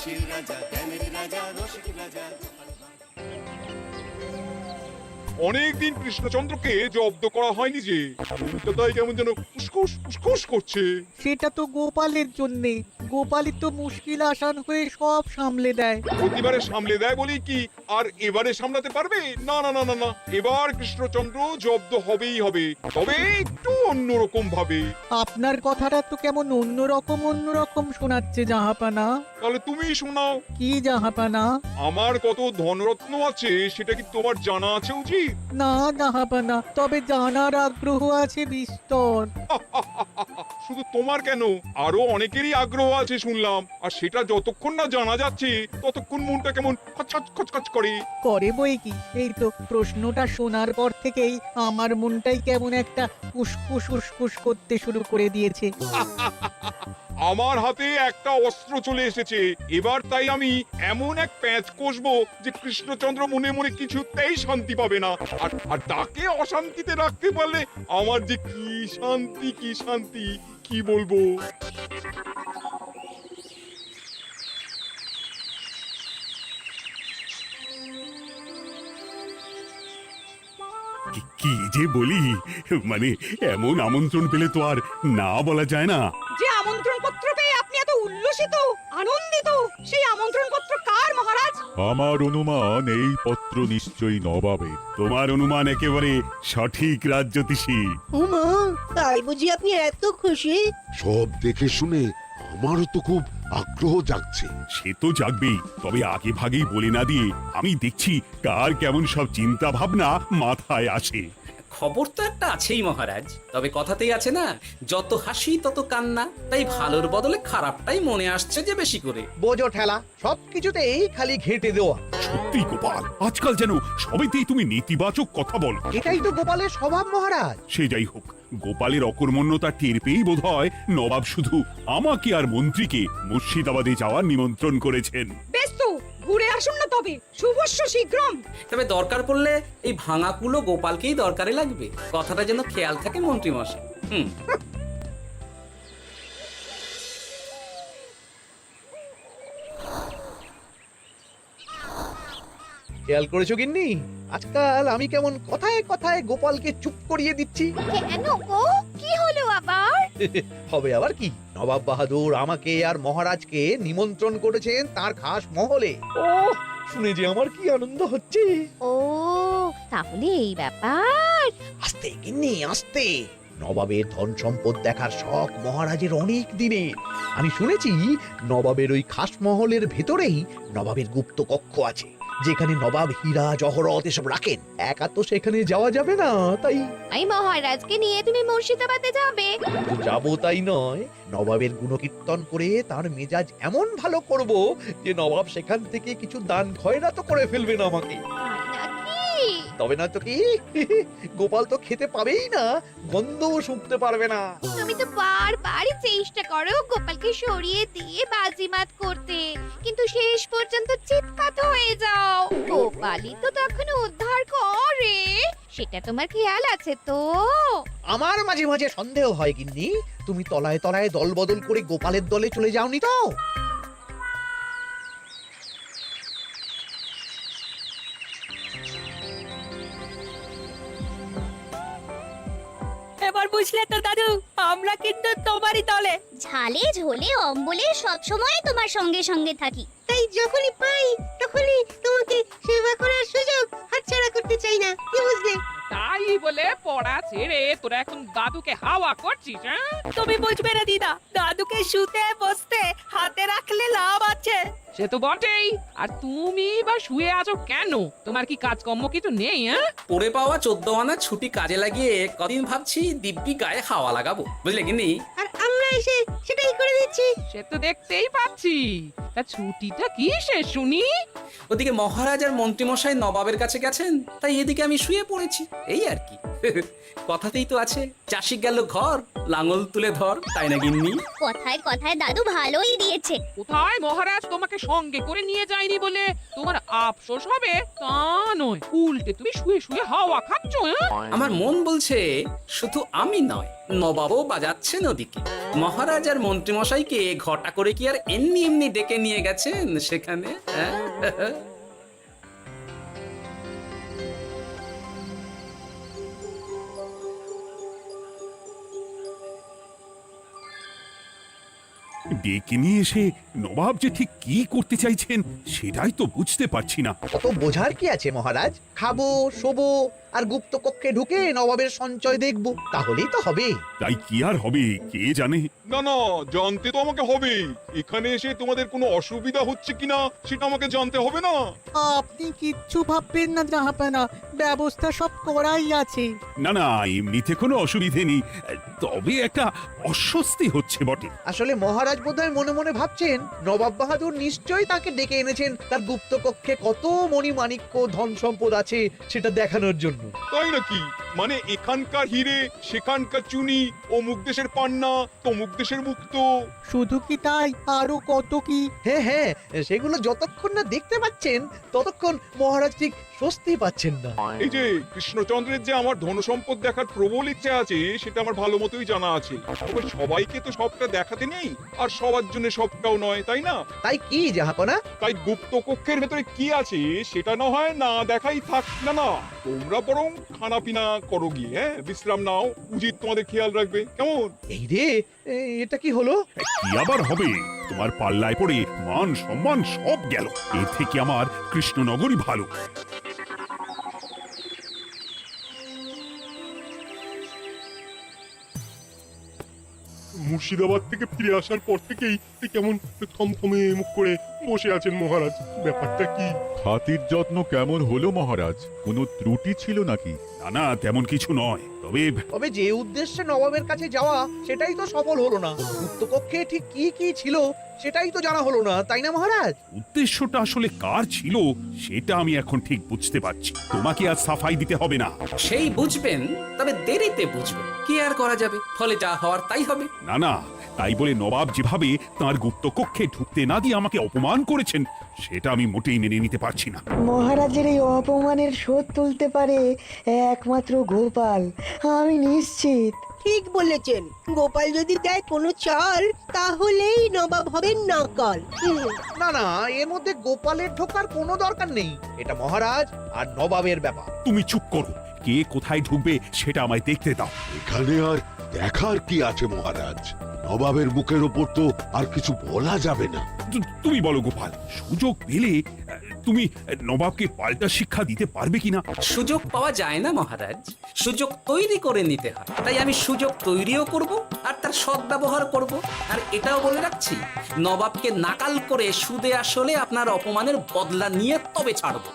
হাসির রাজা, জ্ঞানের রাজা, রসিক রাজা। অনেকদিন কৃষ্ণচন্দ্রকে জব্দ করা হয়নি যে, মনটা তাই কেমন যেন উসকুস উসকুস করছে। সেটা তো গোপালের জন্যে। গোপালই তো মুশকিল আসান হয়ে সব সামলে দেয়। প্রতিবারে সামলে দেয় বলেই কি আর এবারে সামলাতে পারবে? না না না না না, এবার কৃষ্ণচন্দ্র জব্দ হবেই হবে, তবে একটু অন্যরকম ভাবে। আপনার কথাটা তো কেমন অন্যরকম শোনাচ্ছে জাহাপানা। তাহলে তুমি শোনাও। কি জাহাপানা? আমার কত ধনরত্ন আছে সেটা কি তোমার জানা আছে উচিত? না জাহাপানা, তবে জানার আগ্রহ আছে বিস্তর। শুধু তোমার কেন, আরো অনেকেরই আগ্রহ আছে শুনলাম, আর সেটা যতক্ষণ না জানা যাচ্ছে ততক্ষণ মনটা কেমন খচখচ খচখচ করে। করে বই কি, এই তো প্রশ্নটা শোনার পর থেকেই আমার মনটাই কেমন একটা উসকুস উসকুস করতে শুরু করে দিয়েছে। আমার হাতে একটা অস্ত্র চলে এসেছে, এবার তাই আমি এমন এক প্যাঁচ কষবো যে কৃষ্ণচন্দ্র মনে মনে কিছুতেই শান্তি পাবে না, আর তাকে অশান্তিতে রাখতে পারলে আমার যে কি শান্তি কি শান্তি, কি বলবো। কি যে বলি, মানে এমন আমন্ত্রণ পেলে তো আর না বলা যায় না। যে আমন্ত্রণ পত্র পেয়ে আপনি এত উল্লসিত আনন্দিত, সেই আমন্ত্রণ পত্র কার মহারাজ? আমার অনুমান এই পত্র নিশ্চয়ই নবাবের। তোমার অনুমান একেবারে সঠিক রাজ্যতীষী। উমা, তাই বুঝি আপনি এত খুশি? সব দেখে শুনে আমারও তো খুব আগ্রহ জাগছে। সে তো জাগবেই, তবে আগে ভাগেই বলে না দিয়ে আমি দেখছি কার কেমন সব চিন্তা ভাবনা মাথায় আসে। খবর তো একটা আছেই মহারাজ, তবে কথাতেই আছে না, যত হাসি তত কান্না, তাই ভালোর বদলে খারাপটাই মনে আসছে যে বেশি করে। বোঝো ঠেলা, সবকিছুতেই খালি ঘেঁটে দেওয়া। সত্যি গোপাল, আজকাল যেন সবেতেই তুমি নেতিবাচক কথা বল। এটাই তো গোপালের স্বভাব মহারাজ। সে যাই হোক, গোপালের অকর্মণ্যতা টের পেয়েই বোধ হয় নবাব শুধু আমাকে আর মন্ত্রীকে মুর্শিদাবাদে যাওয়ার নিমন্ত্রণ করেছেন। বেশ তো, ঘুরে আসুন না তবে, শুভস্য শীঘ্রম। তবে দরকার পড়লে এই ভাঙা কুলো গোপালকেই দরকারে লাগবে, কথাটা যেন খেয়াল থাকে মন্ত্রী মশাই। খেয়াল করেছো গিন্নি, আজকাল আমি কেমন কথায় কথায় গোপালকে চুপ করিয়ে দিচ্ছি। কেন গো, কি হলো আবার? হবে আবার কি, নবাব বাহাদুর আমাকে আর মহারাজকে নিমন্ত্রণ করেছেন তার খাস মহলে। ও শুনে যে আমার কি আনন্দ হচ্ছে। ও তাহলে এই ব্যাপার। আস্তে গিন্নি আস্তে, নবাবের ধন সম্পদ দেখার শখ মহারাজের অনেক দিনের। আমি শুনেছি নবাবের ওই খাস মহলের ভেতরেই নবাবের গুপ্ত কক্ষ আছে, যেখানে নবাব হীরা জহরত এসব রাখেন। একা তো সেখানে যাওয়া যাবে না, তাই এই মহারাজকে নিয়ে তুমি মুর্শিদাবাদে যাবে? যাবো তাই নয়, নবাবের গুণকীর্তন করে তার মেজাজ এমন ভালো করব যে নবাব সেখান থেকে কিছু দান খয়রাত করে ফেলবেন আমাকে। তবে না তো কি, গোপাল তো খেতে পাবেই না, গন্ধও শুঁকতে পারবে না। তুমি তো বারবার চেষ্টা করো গোপালকে সরিয়ে দিয়ে বাজিমাত করতে, কিন্তু শেষ পর্যন্ত চিৎপাত হয়ে যাও। গোপালই তো তখন উদ্ধার করে, সেটা তোমার খেয়াল আছে তো? আমার মাঝে মাঝে সন্দেহ হয় গিন্নি, তুমি তলায় তলায় দল বদল করে গোপালের দলে চলে যাওনি তো? এবার বুঝলে তো দাদু, আমরা কিন্তু তোমারই দলে। ঝালে ঝোলে অম্বলে সব সময় তোমার সঙ্গে সঙ্গে থাকি। তাই যখনই পাই তখনই তোমাকে সেবা করার সুযোগ হাতছাড়া করতে চাই না, কি বুঝলে? তাই বলে পড়া ছেড়ে তোরা এখন দাদুকে হাওয়া করছিস? তুমি বুঝবে না দিদা, দাদুকে শুতে বসতে হাতে রাখলে লাভ আছে। সে তো বটেই, আর তুমি বা শুয়ে আছো কেন? তোমার কি কাজকর্ম কিছু নেই? পড়ে পাওয়া 14 আনা ছুটি কাজে লাগিয়ে কদিন ভাবছি দিব্যি গায়ে হাওয়া লাগাবো, বুঝলে কিনি? আর আমরা এসে সেটাই করে দিচ্ছি। সে তো দেখতেই পাচ্ছি, তা ছুটিটা কি সে শুনি? ওদিকে মহারাজ আর মন্ত্রীমশাই নবাবের কাছে গেছেন, তাই এদিকে আমি শুয়ে পড়েছি, এই আর কি। কথাতেই তো আছে, চাষি গেল ঘর, লাঙল তুলে ধর, তাই না গিন্নি? কথায় কথায় দাদু ভালোই দিয়েছে। কোথায় মহারাজ তোমাকে সঙ্গে করে নিয়ে যায়নি বলে তোমার আফসোস হবে তা নয়, উল্টে তুমি শুয়ে শুয়ে হাওয়া খাচ্ছ। আমার মন বলছে শুধু আমি নয়, নবাবও বাজাচ্ছেন ওদিকে। মহারাজ আর মন্ত্রীমশাইকে ঘটা করে কি আর এমনি এমনি ডেকে নিয়ে গেছেন সেখানে? হ্যাঁ? ডেকে নিয়ে এসে নবাব যে ঠিক কি করতে চাইছেন সেটাই তো বুঝতে পারছি না। তো বোঝার কি আছে মহারাজ, খাবো শোবো আর গুপ্ত কক্ষে ঢুকে নবাবের সঞ্চয় দেখবো, তাহলেই তো হবে। তাই কি আর হবে কে জানে। না না, জানতে তো আমাকে হবে। এখানে এসে তোমাদের কোনো অসুবিধা হচ্ছে কিনা সেটা আমাকে জানতে হবে না? আপনি কিচ্ছু ভাববেন না জাহাপানা, ব্যবস্থা সব করাই আছে। না না, এমনিতে কোনো অসুবিধে নেই, তবে একটা অস্বস্তি হচ্ছে বটে। আসলে মহারাজ বোধহয় মনে মনে ভাবছেন নবাব বাহাদুর নিশ্চয়ই তাকে ডেকে এনেছেন তার গুপ্ত কক্ষে কত মণিমাণিক্য ধন সম্পদ আছে সেটা দেখানোর জন্য। তাই নাকি? মানে এখানকার হিরে সেখানকার চুনি, অমুক দেশের পান্না তমুক দেশের মুক্ত। শুধু কি তাই, আরো কত কি। হ্যাঁ হ্যাঁ, সেগুলো যতক্ষণ না দেখতে পাচ্ছেন ততক্ষণ মহারাজ ঠিক স্বস্তি পাচ্ছেন না। এই যে কৃষ্ণচন্দ্রের যে আমার ধন সম্পদ দেখার প্রবল ইচ্ছে আছে সেটা আমার ভালো মতোই জানা আছে। তবে সবাইকে তো সবটা দেখাতে নেই, আর সবার জন্য সবটাও নয়, তাই না? তাই কি জাহাপনা? তাই গুপ্ত কক্ষের ভেতরে কি আছে সেটা না হয় না দেখাই থাক। না না, তোমরা বরং খানা পিনা করো গিয়ে, হ্যাঁ বিশ্রাম নাও, উচিত তোমাদের খেয়াল রাখবে, কেমন? এই রে, এটা কি হলো? কি আবার হবে, তোমার পাল্লায় পড়ে মান সম্মান সব গেল। এর থেকে আমার কৃষ্ণনগরই ভালো। মুর্শিদাবাদ থেকে ফিরে আসার পর থেকেই কেমন থমথমে মুখ করে বসে আছেন মহারাজ, ব্যাপারটা কি? হাতির যত্ন কেমন হলো মহারাজ? কোনো ত্রুটি ছিল নাকি? না না, তেমন কিছু নয়, তবে যে উদ্দেশ্যে নবাবের কাছে যাওয়া সেটাই তো সফল হলো না। গুপ্ত কক্ষে ঠিক কি কি ছিল সেটাই তো জানা হলো না, তাই না মহারাজ? উদ্দেশ্যটা আসলে কার ছিল সেটা আমি এখন ঠিক বুঝতে পারছি। তোমাকে আর সাফাই দিতে হবে না। সেই বুঝবেন, তবে দেরিতে বুঝবেন। কি আর করা যাবে, ফলে যা হওয়ার তাই হবে। না না, তাই বলে নবাব যেভাবে তার গুপ্ত কক্ষে ঢুকতে না দিয়ে আমাকে অপমান করেছেন সেটা আমি মোটেই মেনে নিতে পারছি না। মহারাজের এই অপমানের শোধ তুলতে পারে একমাত্র গোপাল, আমি নিশ্চিত। ঠিক বলেছেন, গোপাল যদি দেয় কোনো চাল তাহলেই নবাব হবেন নকল। না না, এর মধ্যে গোপালের ঢোকার কোনো দরকার নেই। এটা মহারাজ আর নবাবের ব্যাপার। তুমি চুপ করো, কে কোথায় ঢুকবে সেটা আমায় দেখতে দাও। এখানে আর দেখার কি আছে মহারাজ? নবাবের মুখের ওপর তো আর কিছু বলা যাবে না। তুমি বলো গোপাল, সুযোগ পেলে তুমি নবাবকে পাল্টা শিক্ষা দিতে পারবে কিনা? সুযোগ পাওয়া যায় না মহারাজ, সুযোগ তৈরি করে নিতে হয়। তাই আমি সুযোগ তৈরিও করব আর তার সদ্ব্যবহার করব। আর এটাও বলে রাখছি, নবাবকে নাকাল করে সুদে আসলে আপনার অপমানের বদলা নিয়ে তবে ছাড়বো।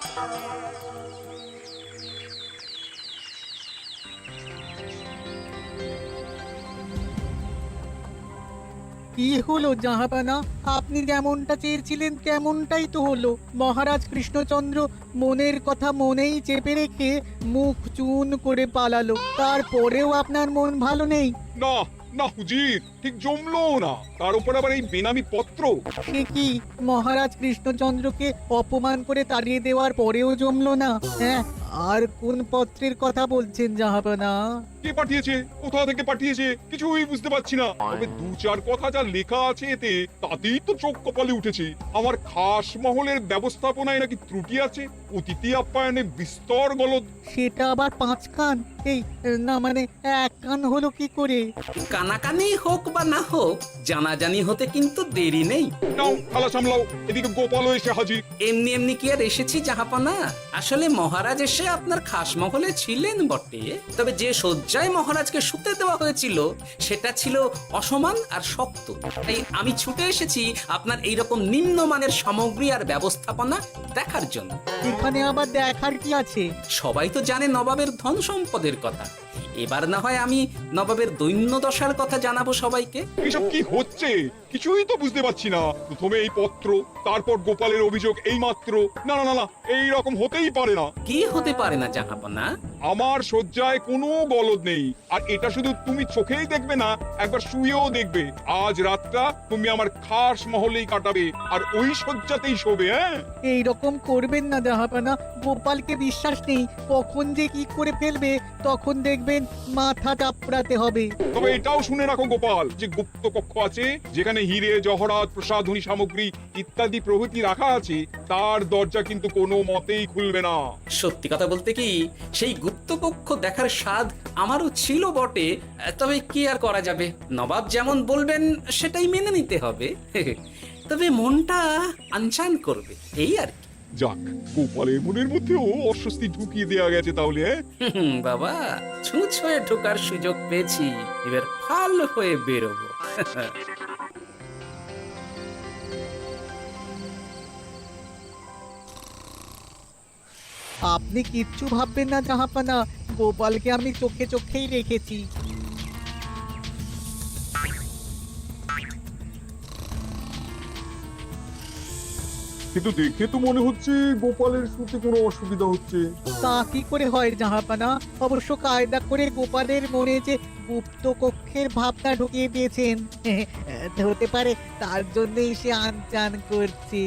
কি হলো জাহাপানা, আপনি যেমনটা চেয়েছিলেন তেমনটাই তো হলো। মহারাজ কৃষ্ণচন্দ্র মনের কথা মনেই চেপে রেখে মুখ চুন করে পালালো, তারপরেও আপনার মন ভালো নেই? না না হুজির, ঠিক জমলো না। তার উপর আবার এই বেনামি পত্র। সে কি, মহারাজ কৃষ্ণচন্দ্রকে অপমান করে তাড়িয়ে দেওয়ার পরেও জমলো না? হ্যাঁ, আর কোন পত্রের কথা বলছেন জাহাপানা? কে পাঠিয়েছে, কোথা থেকে পাঠিয়েছে কিছুই বুঝতে পারছি না। তবে দু চার কথা যা লেখা আছে এতে, তাতেই তো চোখ কপালে উঠেছে। আমার খাস মহলের ব্যবস্থাপনায় নাকি ত্রুটি আছে, অতিথি আপ্যায়নে বিস্তর গলদ। সেটা আবার 5 কান? এই না মানে 1 কান হলো কি করে? কানাকানি হোক বা না হোক, জানাজানি হতে কিন্তু দেরি নেই। নাও খালা সামলাও, এদিকে গোপালও এসে হাজির। এমনি এমনি কি আর এসেছি জাহাপানা? আসলে মহারাজ এসে আপনার খাস মহলে ছিলেন বটে, তবে যে শয্যায় মহারাজকে শুতে দেওয়া হয়েছিল সেটা ছিল অসমান আর শক্ত। তাই আমি ছুটে এসেছি আপনার এইরকম নিম্নমানের সামগ্রী আর ব্যবস্থাপনা দেখার জন্য। এখানে আবার দেখার কি আছে? সবাই তো জানে নবাবের ধন সম্পদের কথা, এবার না হয় আমি নবাবের দৈন্য দশার কথা জানাবো সবাইকে। এসব কি হচ্ছে কিছুই তো বুঝতে পারছি না। প্রথমে এই পত্র, তারপর গোপালের অভিযোগ, এই মাত্র। না না না না, এই রকম হতেই পারে না। কি হতে পারে না জাহাপনা? আমার শয্যায় কোনো গলদ নেই, আর এটা শুধু তুমি চোখেই দেখবে না, একবার শুয়েও দেখবে। আজ রাতটা তুমি আমার খাস মহলেই কাটাবে, আর ওই শয্যাতেই শোবে। হ্যাঁ, এই রকম করবেন না জাহাপানা, গোপালকে বিশ্বাস নেই, কখন যে কি করে ফেলবে তখন দেখবেন বললেন মাথা চাপড়াতে হবে। তবে এটাও শুনে রাখো গোপাল যে গুপ্ত কক্ষ আছে যেখানে হিরে জহরাত প্রসাধনী সামগ্রী ইত্যাদি প্রভৃতি রাখা আছে, তার দরজা কিন্তু কোনো মতেই খুলবে না। সত্যি কথা বলতে কি, সেই গুপ্তকক্ষ দেখার স্বাদ আমারও ছিল বটে, তবে কি আর করা যাবে, নবাব যেমন বলবেন সেটাই মেনে নিতে হবে। তবে মনটা আনচান করবে এই আর কি। যাক, গোপালের মনের মধ্যেও অস্বস্তি ঢুকিয়ে দেওয়া গেছে তাহলে। বাবা, ছুঁচ হয়ে ঢোকার সুযোগ পেয়েছি, এবার ফাল হয়ে বেরোবো। আপনি কিচ্ছু ভাববেন না জাহাপানা, গোপালকে আমি চোখে চোখেই রেখেছি। কিন্তু দেখে তো মনে হচ্ছে গোপালের শুতে কোনো অসুবিধা হচ্ছে। তা কি করে হয় জাহাপানা? অবশ্য কায়দা করে গোপালের মনে যে গুপ্ত কক্ষের ভাবনা ঢুকিয়ে দিয়েছেন। হতে পারে তার জন্যই সে আনচান করছে।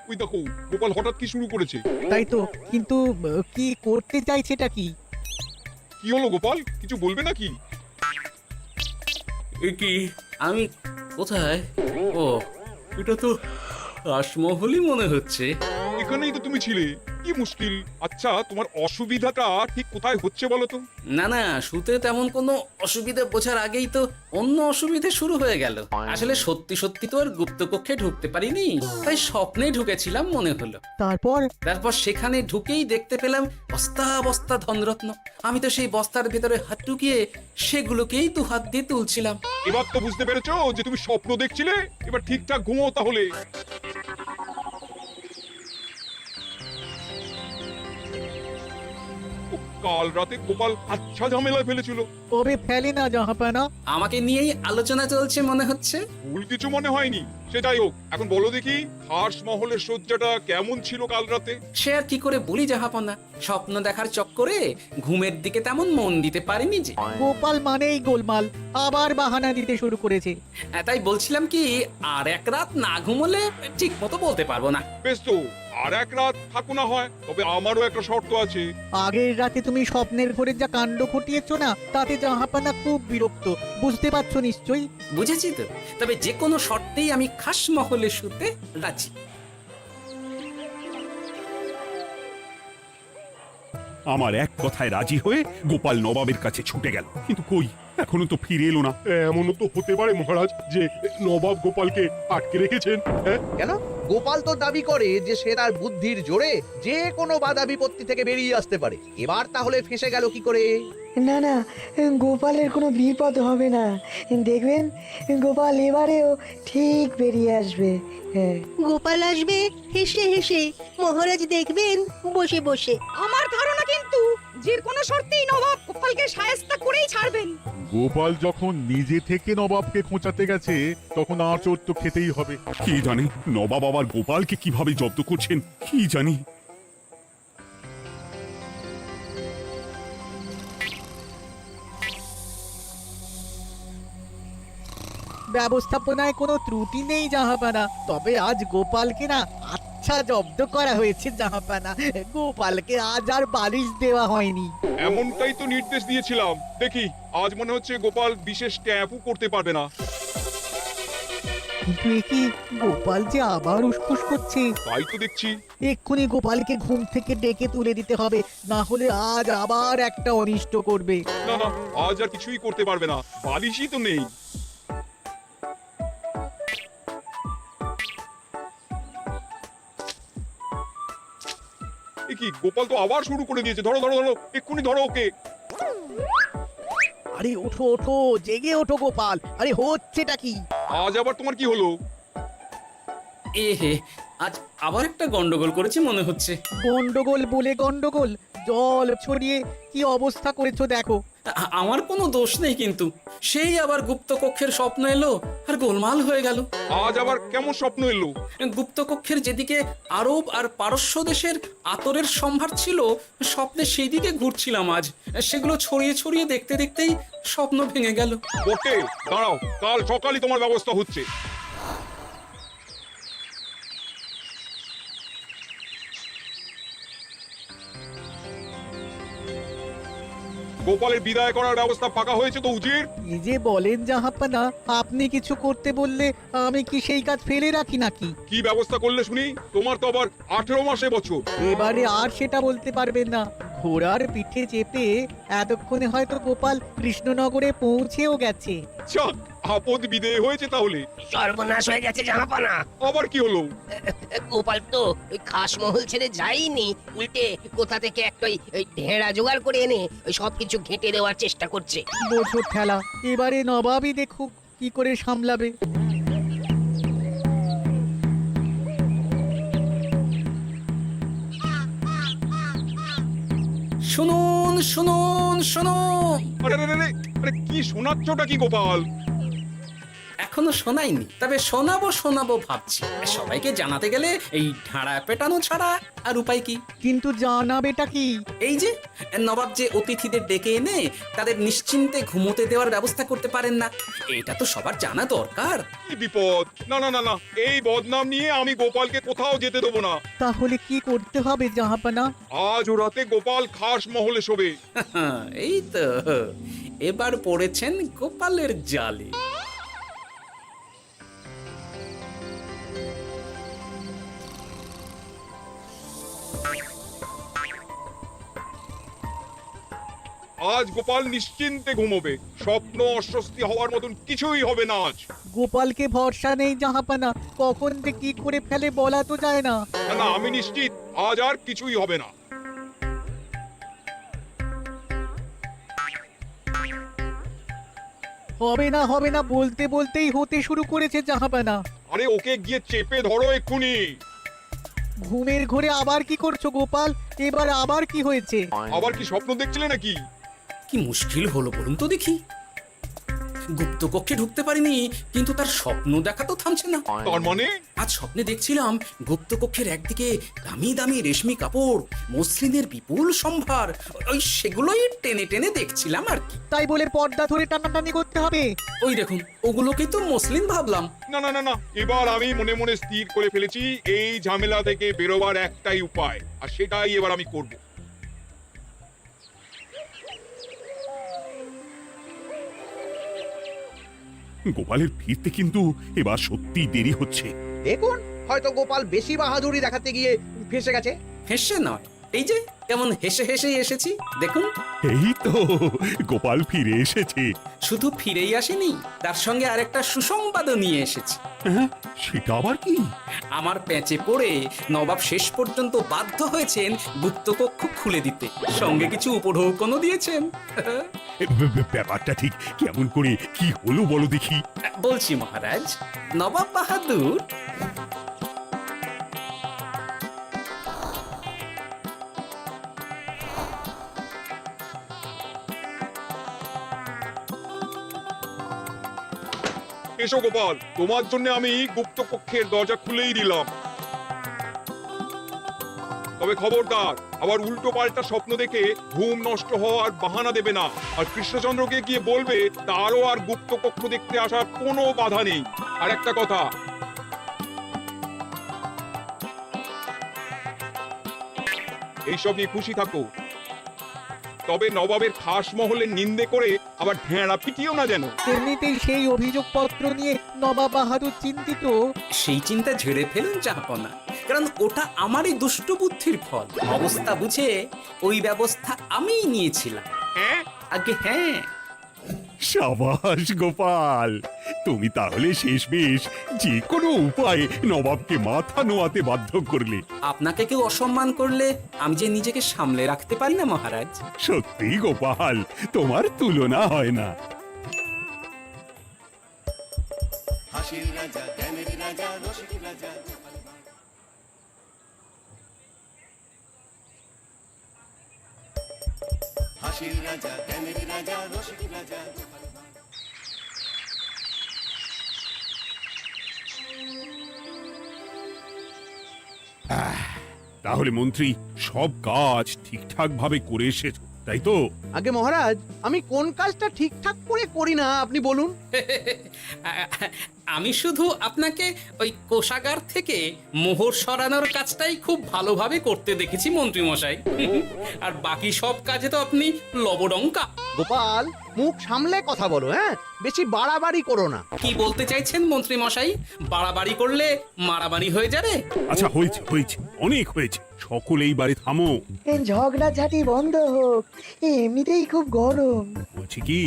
ওই দেখো, গোপাল হঠাৎ কি শুরু করেছে। তাই তো, কিন্তু কি করতে চাইছেটা কি? কি হলো গোপাল, কিছু বলবে নাকি? কি আমি কোথায়? ও, এটা তো রাসমহলই মনে হচ্ছে। এখানেই তো তুমি ছিলে, কি মুশকিল। আচ্ছা, তোমার অসুবিধাটা ঠিক কোথায় হচ্ছে বলো তো? না না, শুতে তেমন কোনো অসুবিধা বোঝার আগেই তো অন্য অসুবিধা শুরু হয়ে গেল। আসলে সত্যি সত্যি তো আর গুপ্তকক্ষে ঢুকতে পারিনি, তাই স্বপ্নে ঢুকেছিলাম মনে হলো। তারপর সেখানে ঢুকেই দেখতে পেলাম বস্তা বস্তা ধনরত্ন। আমি তো সেই বস্তার ভেতরে হাত ঢুকিয়ে সেগুলোকেই তো হাত দিয়ে তুলছিলাম। এবার তো বুঝতে পেরেছো যে তুমি স্বপ্ন দেখছিলে। এবার ঠিকঠাক ঘুমো তাহলে। কাল রাতে গোপাল আচ্ছা ঝামেলায় ফেলেছিল। তবে ফেলে না জাহাপানা। আমাকে নিয়েই আলোচনা চলছে মনে হচ্ছে। ভুল কিছু মনে হয়নি, সেটাই হোক। এখন বলো দেখি, খাস মহলের সজ্জাটা কেমন ছিল কাল রাতে? সে আর কি করে বলি জাহাপনা, স্বপ্ন দেখার চক্করে ঘুমের দিকে তেমন মন দিতে পারিনি যে। গোপাল মানেই গোলমাল, আবার বাহানা দিতে শুরু করেছে। তাই বলছিলাম কি, আর এক রাত না ঘুমোলে ঠিক মতো বলতে পারবো না। বেশ তো, আর এক রাত থাকো না হয়, তবে আমারও একটা শর্ত আছে। আগের রাতে তুমি স্বপ্নের ঘরে যা কাণ্ড ঘটিয়েছো না, তাতে জাহাপানা খুব বিরক্ত, বুঝতে পারছো নিশ্চয়ই। বুঝেছি তো, তবে যে কোনো শর্তেই আমি খাস মহলে শুতে রাজি। আমার এক কথায় রাজি হয়ে গোপাল নবাবের কাছে ছুটে গেল, কিন্তু কই, এখনো তো ফিরে এলো না। এমনও তো হতে পারে মহারাজ যে নবাব গোপালকে আটকে রেখেছেন। কেন? গোপাল তো দাবি করে যে সে তার বুদ্ধির জোরে যে কোনো বাধা বিপত্তি থেকে বেরিয়ে আসতে পারে। এবার তাহলে ফেঁসে গেল কি করে? না না, গোপালের কোনো বিপদ হবে না, দেখবেন গোপাল এবারেও ঠিক বেরিয়ে আসবে। গোপাল আসবে হেসে হেসে, মহারাজ দেখবেন বসে বসে। আমার ধারণা কিন্তু যে কোনো শর্তেই নবাব গোপালকে শায়েস্তা করেই ছাড়বেন। গোপাল যখন নিজে থেকে নবাবকে খোঁচাতে গেছে, তখন আঁচড় তো খেতেই হবে। কি জানে নবাব আবার গোপালকে কিভাবে জব্দ করছেন, কি জানি। ব্যবস্থাপনায় কোনো ত্রুটি নেই জাহাপানা, তবে আজ গোপালকে না আচ্ছা জব্দ করা হয়েছে জাহাপানা। গোপালকে আজ আর বালিশ দেওয়া হয়নি। এমনটাই তো নির্দেশ দিয়েছিলাম। দেখি, আজ মনে হচ্ছে গোপাল বিশেষ ক্যাম্পও করতে পারবে না। কিন্তু এ কি, গোপাল যে আবার উসখুস করছে। তাই তো দেখছি। এক্ষুনি গোপালকে ঘুম থেকে ডেকে তুলে দিতে হবে, না হলে আজ আবার একটা অনিষ্ট করবে। না না, আজ আর কিছুই করতে পারবে না, বালিশই তো নেই। কি, গোপাল তো আবার শুরু করে দিয়েছে। ধরো ধরো ধরো, এক্ষুনি ধরো ওকে। আরে ওঠো ওঠো, জেগে ওঠো গোপাল। আরে হচ্ছেটা কি? আজ আবার তোমার কি হলো? হে, আজ আবার একটা গন্ডগোল করেছি মনে হচ্ছে। গন্ডগোল বলে গন্ডগোল, জল ছড়িয়ে কি অবস্থা করেছো দেখো। আমার কোনো দোষ নেই, কিন্তু সেই আবার গুপ্তকক্ষের স্বপ্ন এলো আর গোলমাল হয়ে গেল। আজ আবার কেমন স্বপ্ন এলো? গুপ্তকক্ষের যেদিকে আরব আর পারস্য দেশের আতরের সম্ভার ছিল, স্বপ্নে সেই দিকে ঘুরছিলাম আজ। সেগুলো ছড়িয়ে ছড়িয়ে দেখতে দেখতেই স্বপ্ন ভেঙে গেল। বটে, দাঁড়াও, কাল সকালই তোমার ব্যবস্থা হচ্ছে। গোপালের বিদায় করার ব্যবস্থা পাকা হয়েছে তো উজির? কি যে বলেন জাহাপানা, আপনি কিছু করতে বললে আমি কি সেই কাজ ফেলে রাখি নাকি? কি ব্যবস্থা করলে শুনি? তোমার তো আবার 18 মাসে বছর। এবারে আর সেটা বলতে পারবেন না। ঘোড়ার পিঠে চেপে এতক্ষণে হয়তো গোপাল কৃষ্ণনগরে পৌঁছেও গেছে। যাক, আপদ বিদেয় হয়েছে তাহলে। সর্বনাশ হয়ে গেছে জাহাপানা। আবার কি হলো? গোপাল তো ওই খাসমহল ছেড়ে যায়নি, উল্টে কোথা থেকে একটা ওই ঢেড়া জোগাড় করে এনে ওই সবকিছু ঘেঁটে দেওয়ার চেষ্টা করছে। বোঝো ঠেলা, এবারে নবাবই দেখুক কি করে সামলাবে। শুনুন শুনুন শুনুন, আরে আরে আরে, আরে কি শোনাচ্ছটা কি গোপাল? এখনো শোনাইনি, তবে শোনাবো শোনাবো ভাবছি। সবাইকে জানাতে গেলে এই ঢাড়া পেটানো ছাড়া আর উপায় কি? কিন্তু জানাবেটা কি? এই যে নবাব যে অতিথিদের ডেকে এনে তাদের নিশ্চিন্তে ঘুমোতে দেওয়ার ব্যবস্থা করতে পারেন না, এটা তো সবার জানা দরকার। কি বিপদ! না না না না, এই বদনাম নিয়ে আমি গোপালকে কোথাও যেতে দেবো না। তাহলে কি করতে হবে জাহাপানা? আজ ও রাতে গোপাল খাস মহলে শোবে। এই তো এবার পড়েছেন গোপালের জালে। আজ গোপাল নিশ্চিন্তে ঘুমোবে। স্বপ্ন অস্বস্তি হওয়ার মতন কিছুই হবে না আজ। গোপালকে ভরসা নেই জাহাপানা, কখন যে কি করে ফেলে বলা তো যায় না। না না, আমি নিশ্চিত আজ আর কিছুই হবে না। হবে না বলতে বলতেই হতে শুরু করেছে জাহাপানা। আরে ওকে গিয়ে চেপে ধরো এক্ষুনি। ঘুমের ঘোরে আবার কি করছো গোপাল? এবার আবার কি হয়েছে? আবার কি স্বপ্ন দেখছিলে নাকি? কি মুশকিল হলো বলুন তো দেখি। গুপ্ত কক্ষে ঢুকতে পারিনি, কিন্তু তার স্বপ্ন দেখা তো থামছে না। তার মানে? আজ স্বপ্নে দেখছিলাম গুপ্ত কক্ষের একদিকে দামি দামি রেশমি কাপড়, মসলিনের বিপুল সম্ভার, ওই সেগুলোই টেনে টেনে দেখছিলাম আর কি। তাই বলে পর্দা ধরে টানাটানি করতে হবে? ওই দেখুন, ওগুলোকেই তো মসলিন ভাবলাম। না না না না, এবার আমি মনে মনে স্থির করে ফেলেছি এই ঝামেলা থেকে বেরোবার একটাই উপায়, আর সেটাই এবার আমি করব। গোপালের ফিরতে কিন্তু এবার সত্যি দেরি হচ্ছে। দেখুন, হয়তো গোপাল বেশি বাহাদুরি দেখাতে গিয়ে ফেসে গেছে। হেসে নয়, এই যে কেমন হেসে হেসেই এসেছি দেখুন। এই তো গোপাল ফিরে এসেছে। শুধু ফিরেই আসেনি, তার সঙ্গে আরেকটা সুসংবাদও নিয়ে এসেছি। হ্যাঁ, সেটা আবার কি? আমার প্যাঁচে পড়ে নবাব শেষ পর্যন্ত বাধ্য হয়েছেন গুপ্তকক্ষ খুলে দিতে, সঙ্গে কিছু উপঢৌকনও দিয়েছেন। ব্যাপারটা ঠিক কেমন করে কি হলো বলো দেখি। বলছি মহারাজ, নবাব বাহাদুর এসো গোপাল, তোমার জন্য আমি গুপ্ত কক্ষের দরজা খুলেই দিলাম। তবে খবরদার, আবার উল্টো পাল্টা স্বপ্ন দেখে ঘুম নষ্ট হওয়ার বাহানা দেবে না। আর কৃষ্ণচন্দ্রকে গিয়ে বলবে তারও আর গুপ্ত কক্ষ দেখতে আসার কোনো বাধা নেই। আর একটা কথা, এইসব নিয়ে খুশি থাকো, তবে নবাবের খাস মহলের নিন্দে করে আবার ঢেঁড়া পিটিও না যেন। এমনিতেই সেই অভিযোগপত্র নিয়ে নবাব বাহাদুর চিন্তিত। সেই চিন্তা ঝেড়ে ফেলুন জাহাপনা, কারণ ওটা আমারই দুষ্ট বুদ্ধির ফল। অবস্থা বুঝে ওই ব্যবস্থা আমিই নিয়েছিলাম। হ্যাঁ আগে হ্যাঁ। সাবাস গোপাল, তুমি তাহলে শেষমেশ যে কোনো উপায়ে নবাবকে মাথা নোয়াতে বাধ্য করলে। আপনাকে কেউ অসম্মান করলে আমি যে নিজেকে সামলে রাখতে পারি না মহারাজ। সত্যি গোপাল, তোমার তুলনা হয় না। হাসির রাজা, জ্ঞানের রাজা, রসিক রাজা। হাসির রাজা, জ্ঞানের রাজা, রসিক রাজা। তাহলে মন্ত্রী সব কাজ ঠিকঠাক ভাবে করে এসেছ? তাই তো? আগে মহারাজ, আমি কোন কাজটা ঠিকঠাক করে করি না আপনি বলুন। আমি শুধু আপনাকে ওই কোষাগার থেকে মোহর সরানোর কাজটাই খুব ভালোভাবে করতে দেখেছি মন্ত্রী মশাই। আর বাকি সব কাজে তো আপনি লবডঙ্কা। গোপাল, মুখ সামলে কথা বলো, হ্যাঁ? বেশি বাড়াবাড়ি করো না। কি বলতে চাইছেন মন্ত্রী মশাই? বাড়াবাড়ি করলে মারামারি হয়ে যাবে। আচ্ছা, হয়েছে হয়েছে, অনেক হয়েছে। সকলেই বাড়ি থামো। ঝগড়াঝাটি বন্ধ হোক, এমনিতেই খুব গরম। বলছি কি,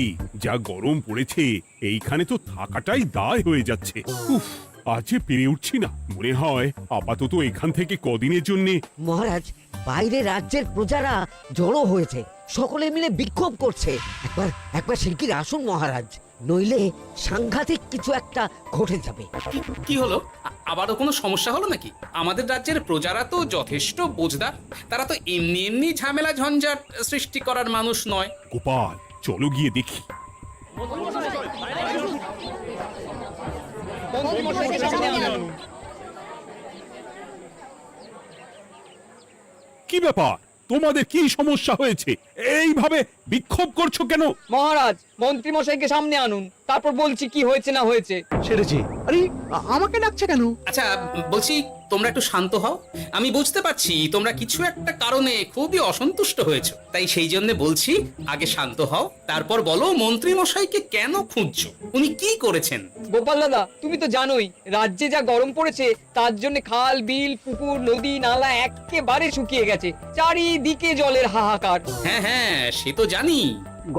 যা গরম পড়েছে এইখানে তো থাকাটাই দায় হয়ে যাচ্ছে। উফ, আজ যে পেরে উঠছি না। মনে হয় আপাতত এখান থেকে কদিনের জন্যে। মহারাজ, বাইরে রাজ্যের প্রজারা জড়ো হয়েছে, সকলে মিলে বিক্ষোভ করছে। একবার শিগগির আসুন মহারাজ, নইলে সাংঘাতিক কিছু একটা ঘটে যাবে। কি হলো? আবারও কোনো সমস্যা হলো নাকি? আমাদের রাজ্যের প্রজারা তো যথেষ্ট বোঝদার। তারা তো এমনি এমনি ঝামেলা ঝঞ্ঝাট সৃষ্টি করার মানুষ নয়। গোপাল, চলো গিয়ে দেখি। কি ব্যাপার, তোমাদের কি সমস্যা হয়েছে? এইভাবে বিক্ষোভ করছো কেন? মহারাজ, মন্ত্রী মশাইকে সামনে আনুন, তারপর বলছি কি হয়েছে না হয়েছে। সেরেছে। আরে, আমাকে ডাকছে কেন? আচ্ছা, বলছি তোমরা একটু শান্ত হও। আমি বুঝতে পারছি তোমরা কিছু একটা কারণে খুবই অসন্তুষ্ট হয়েছো, তাই সেই জন্য বলছি আগে শান্ত হও, তারপর বলো মন্ত্রী মশাইকে কেন খুঁজছো, উনি কি করেছেন। গোপাল দাদা, তুমি তো জানোই রাজ্যে যা গরম পড়েছে, তার জন্য খাল, বিল, পুকুর, নদী, নালা একেবারে শুকিয়ে গেছে। চারিদিকে জলের হাহাকার। হ্যাঁ হ্যাঁ, সে তো জানি।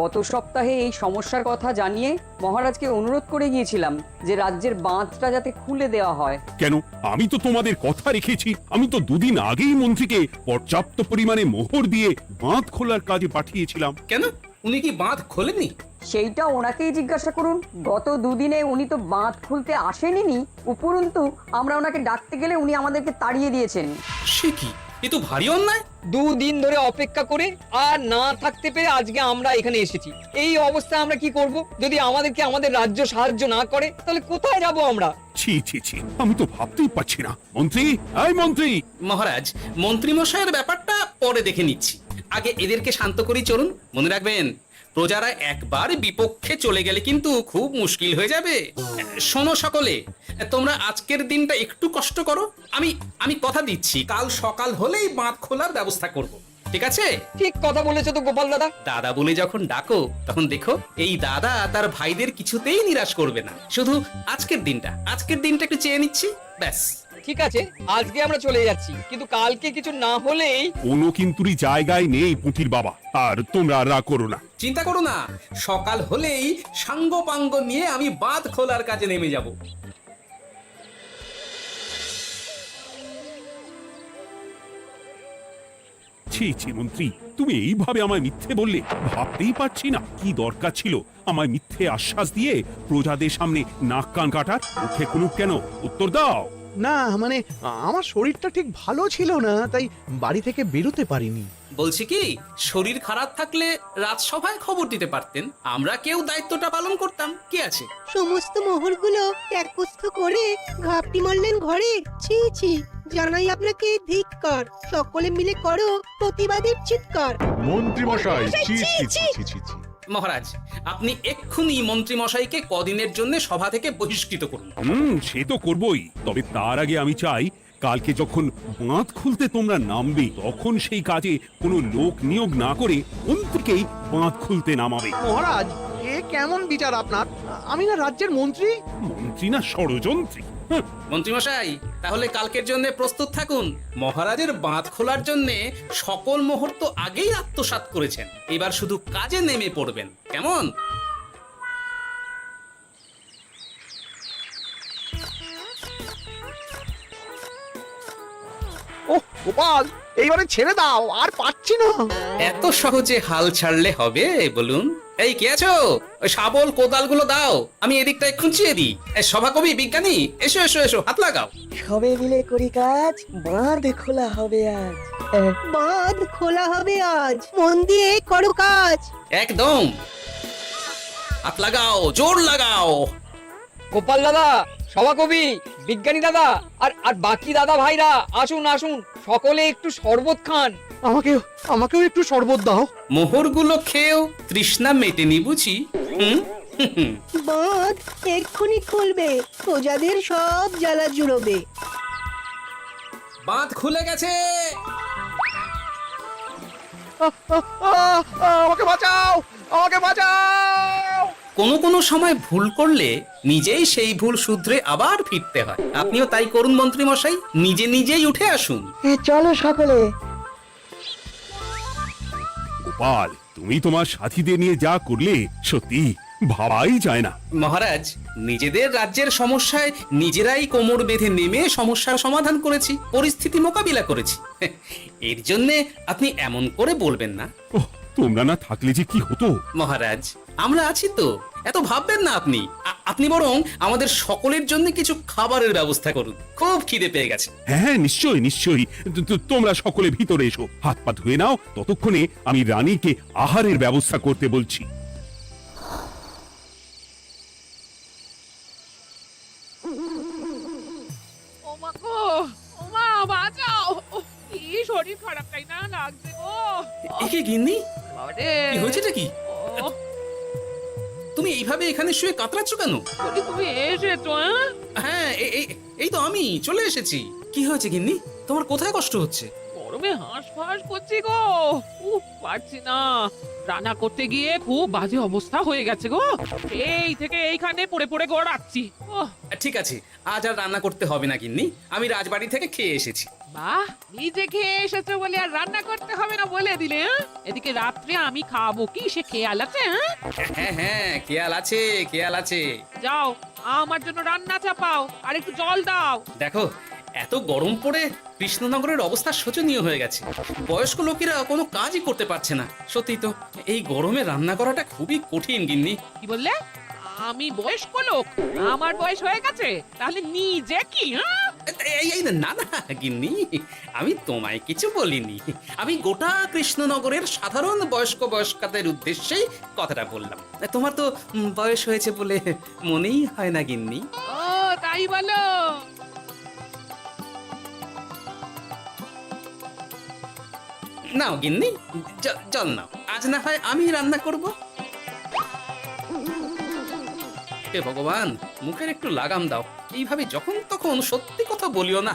গত সপ্তাহে এই সমস্যার কথা জানিয়ে মহারাজকে অনুরোধ করে গিয়েছিলাম যে রাজ্যের বাঁধটা যাতে খুলে দেওয়া হয়। কেন? আমি তো তোমাদের কথা রেখেছি। আমি তো দুদিন আগেই মন্ত্রীকে পর্যাপ্ত পরিমাণে মোহর দিয়ে বাঁধ খোলার কাজে পাঠিয়েছিলাম। কেন, উনি কি বাঁধ খোলেননি? সেইটা ওনাকেই জিজ্ঞাসা করুন। গত দুদিনে উনি তো বাঁধ খুলতে আসেনি, উপরন্তু আমরা ওনাকে ডাকতে গেলে উনি আমাদেরকে তাড়িয়ে দিয়েছেন। সে কি, এ তো ভারী অন্যায়। দুদিন ধরে অপেক্ষা করে আর না থাকতে পেরে আজকে আমরা এখানে এসেছি। এই অবস্থায় আমরা কি করব? যদি আমাদেরকে আমাদের রাজ্য সাহায্য না করে তাহলে কোথায় যাব আমরা? ছি ছি ছি, আমি তো ভাবতেই পারছি না। মন্ত্রী, এই মন্ত্রী। মহারাজ, মন্ত্রী মশাইয়ের ব্যাপারটা পরে দেখে নিচ্ছি, আগে এদেরকে শান্ত করি চলুন। মনে রাখবেন, প্রজারা একবার বিপক্ষে চলে গেলে কিন্তু খুব মুশকিল হয়ে যাবে। শোনো সকলে, তোমরা আজকের দিনটা একটু কষ্ট করো। আমি কথা দিচ্ছি, কাল সকাল হলেই বাঁধ খোলার ব্যবস্থা করব। ঠিক আছে? ঠিক কথা বলেছো তো গোপাল দাদা। দাদা বলে যখন ডাকো, তখন দেখো এই দাদা তার ভাইদের কিছুতেই নিরাশ করবে না। শুধু আজকের দিনটা একটু চেয়ে নিচ্ছি, ব্যাস। ঠিক আছে, আজকে আমরা চলে যাচ্ছি, কিন্তু কালকে কিছু না হলেই। কোনো কিন্তুরই জায়গায় নেই পুঁটির বাবা। আর তোমরা রাগ করো না। চিন্তা করো না, সকাল হলেই সাঙ্গ পাঙ্গ নিয়ে আমি বাঁধ খোলার কাজে নেমে যাব। ছি ছি মন্ত্রী, তুমি এইভাবে আমায় মিথ্যে বললে। ভাবতেই পারছি না কি দরকার ছিল আমায় মিথ্যে আশ্বাস দিয়ে প্রজাদের সামনে নাক কান কাটার। মুখে কুলুপ কেন? উত্তর দাও। না, মানে আমার শরীরটা ঠিক ভালো ছিল না, তাই বাড়ি থেকে বেরোতে পারিনি। বলছি কি, শরীর খারাপ থাকলে রাজসভায় খবর দিতে পারতেন, আমরা কেউ দায়িত্বটা পালন করতাম। কি আছে? সমস্ত মোহরগুলো একত্র করে ঘাপটি মারলেন ঘরে। ছি ছি, জানাই আপনাকে ধিক্কার। সকলে মিলে করো প্রতিবাদের চিৎকার। মন্ত্রী মশাই, ছি ছি ছি ছি ছি ছি। মহারাজ, আপনি এক্ষুনি মন্ত্রী মশাইকে কদিনের জন্য সভা থেকে বহিষ্কৃত করুন। সে তো করবই। তবে তার আগে আমি চাই কালকে যখন বাঁধ খুলতে তোমরা নামবে, তখন সেই কাজে কোনো লোক নিয়োগ না করে মন্ত্রীকেই বাঁধ খুলতে নামাবে। মহারাজ, এ কেমন বিচার আপনার? আমি না রাজ্যের মন্ত্রী। মন্ত্রী না ষড়যন্ত্রী। মন্ত্রী মশাই, তাহলে কালকের জন্য প্রস্তুত থাকুন। মহারাজের বাঁধ খোলার জন্য সকল মোহর তো আগেই আত্মসাৎ করেছেন, এবার শুধু কাজে নেমে পড়বেন, কেমন? ওহ গোপাল, এইবারে ছেড়ে দাও, আর পাচ্ছি না। এত সহজে হাল ছাড়লে হবে বলুন? এই কে আছো? ওই শাবল কোদালগুলো দাও, আমি এদিকটায় খুঁচিয়ে দিই। সভাকবি, বিজ্ঞানী, এসো এসো এসো, হাত লাগাও। সবে মিলে করি কাজ, বাঁধ খোলা হবে আজ। বাঁধ খোলা হবে আজ, মন দিয়ে করো কাজ। একদম, হাত লাগাও, জোর লাগাও। গোপাল দাদা, সভাকবি, বিজ্ঞানী দাদা আর আর বাকি দাদা ভাইরা আসুন আসুন, সকলে একটু শরবত খান। আমাকেও একটু শরবত দাও। মোহরগুলো খেয়েও তৃষ্ণা মেটেনি বুঝি? হুম হুম। বাঁধ এক্ষুনি খুলবে, প্রজাদের সব জ্বালা জুড়োবে। বাঁধ খুলে গেছে। আমাকে বাঁচাও, আমাকে বাঁচাও। কোনো সময় ভুল করলে নিজেই সেই ভুল শুধরে আবার ফিরতে হয়। আপনিও তাই করুন মন্ত্রী মশাই, নিজেই উঠে আসুন। চলো সকলে। গোপাল, তুমি তোমার সাথীদের নিয়ে যা করলে সত্যি ভাবাই যায় না। মহারাজ, নিজেদের রাজ্যের সমস্যায় নিজেরাই কোমর বেঁধে নেমে সমস্যার সমাধান করেছি, পরিস্থিতি মোকাবিলা করেছি। এর জন্যে আপনি এমন করে বলবেন না। ওহ, তোমরা না থাকলে যে কি হতো। মহারাজ, আমরা আছি তো, এত ভাববেন না আপনি। আপনি বরং আমাদের সকলের জন্য কিছু খাবারের ব্যবস্থা করুন, খুব খিদে পেয়ে গেছে। হ্যাঁ, নিশ্চয়ই। তোমরা সকলে ভিতরে এসো, হাত পা ধুয়ে নাও। ততক্ষণে আমি রানীকে আহারের ব্যবস্থা করতে বলছি। ওমা গো, ওমা বাঁচাও। কি শরীর খারাপ তাই না লাগছে গো। একে গিন্নি, বাবারে, কি হয়েছেটা কি? ও, তুমি এইভাবে এখানে শুয়ে কাতরাচ্ছ কেন? বলি তুমি এসেছো? হ্যাঁ, এই তো আমি চলে এসেছি। কি হয়েছে গিন্নি? তোমার কোথায় কষ্ট হচ্ছে? গরমে হাঁসফাঁস করছি গো। পারছি না, রান্না করতে গিয়ে খুব বাজে অবস্থা হয়ে গেছে গো। এই থেকে এইখানে পড়ে পড়ে গড়াচ্ছি। ঠিক আছে, আজ আর রান্না করতে হবে না গিন্নি, আমি রাজবাড়ি থেকে খেয়ে এসেছি। বাহ, নিজে খেয়ে এসেছো বলে আর রান্না করতে হবে না বলে দিলে, হ্যাঁ? এদিকে রাত্রে আমি খাবো কি সে খেয়াল আছে? হ্যাঁ, খেয়াল আছে। যাও, আমার জন্য রান্না চাপাও আর একটু জল দাও। দেখো, এত গরম পড়ে কৃষ্ণনগরের অবস্থা শোচনীয় হয়ে গেছে। বয়স্ক লোকেরা কোনো কাজই করতে পারছে না। সত্যি তো, এই গরমে রান্না করাটা খুবই কঠিন গিন্নি। কি বললে? আমি বয়স্ক লোক? আমার বয়স হয়ে গেছে, তাহলে নিজে কি? হ্যাঁ, এই না গিন্নি, আমি তোমায় কিছু বলিনি। আমি গোটা কৃষ্ণনগরের সাধারণ বয়স্কাদের উদ্দেশ্যেই কথাটা বললাম। তোমার তো বয়স হয়েছে বলে মনেই হয় না গিন্নি। ও তাই বলো? নাও গিন্নি, জল নাও। আজ না হয় আমি রান্না করব। হে ভগবান, মুখের একটু লাগাম দাও। এইভাবে যখন তখন সত্যি কথা বলিও না।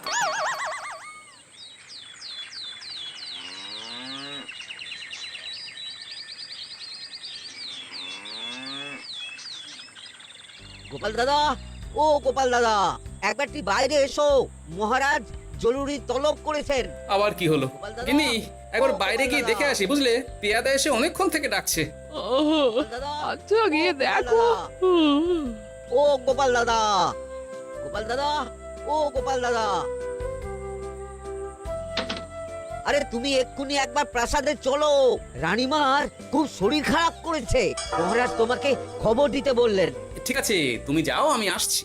গোপাল দাদা, ও গোপাল দাদা, একবারটি বাইরে এসো। মহারাজ জরুরি তলব করেছেন। আবার কি হলো গোপাল দাদা, গিন্নি? একবার ও বাইরে গোপাল গিয়ে দাদা। দেখে আসি, বুঝলে? পেয়াদা এসে অনেকক্ষণ থেকে ডাকছে। গোপাল দাদা, আচ্ছা গিয়ে গোপাল দেখো। দাদা। ও গোপাল দাদা, গোপাল দাদা, ও গোপাল দাদা, আরে তুমি এক্ষুনি একবার প্রাসাদে চলো। রানীমার খুব শরীর খারাপ করেছে, মহারাজ তোমাকে খবর দিতে বললেন। ঠিক আছে, তুমি যাও, আমি আসছি।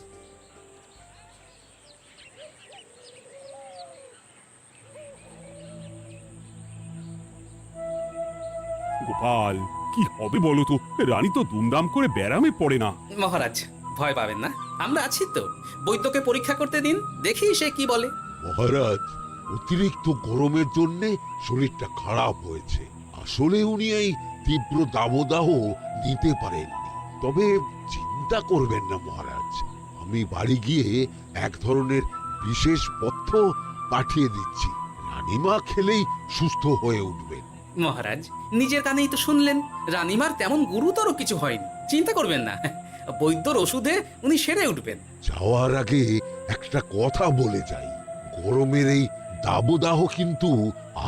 গোপাল, কি হবে বলো তো? রানী তো দুমদাম করে ব্যারামে পড়ে না। মহারাজ, ভয় পাবেন না, আমরা আছি তো। বৈদ্যকে পরীক্ষা করতে দিন, দেখি সে কি বলে। মহারাজ, অতিরিক্ত গরমের জন্য শরীরটা খারাপ হয়েছে। আসলে উনি এই তীব্র দাবদাহ নিতে পারেননি। তবে চিন্তা করবেন না মহারাজ, আমি বাড়ি গিয়ে এক ধরনের বিশেষ পথ্য পাঠিয়ে দিচ্ছি। রানীমা খেলেই সুস্থ হয়ে উঠবেন। মহারাজ, নিজের কানেই তো শুনলেন, রানীমার তেমন গুরুতর কিছু হয়নি, চিন্তা করবেন না। বৈদ্যর ওষুধে উনি সেরে উঠবেন। যাওয়ার আগে একটা কথা বলে যাই, গরমের এই দাবদাহ কিন্তু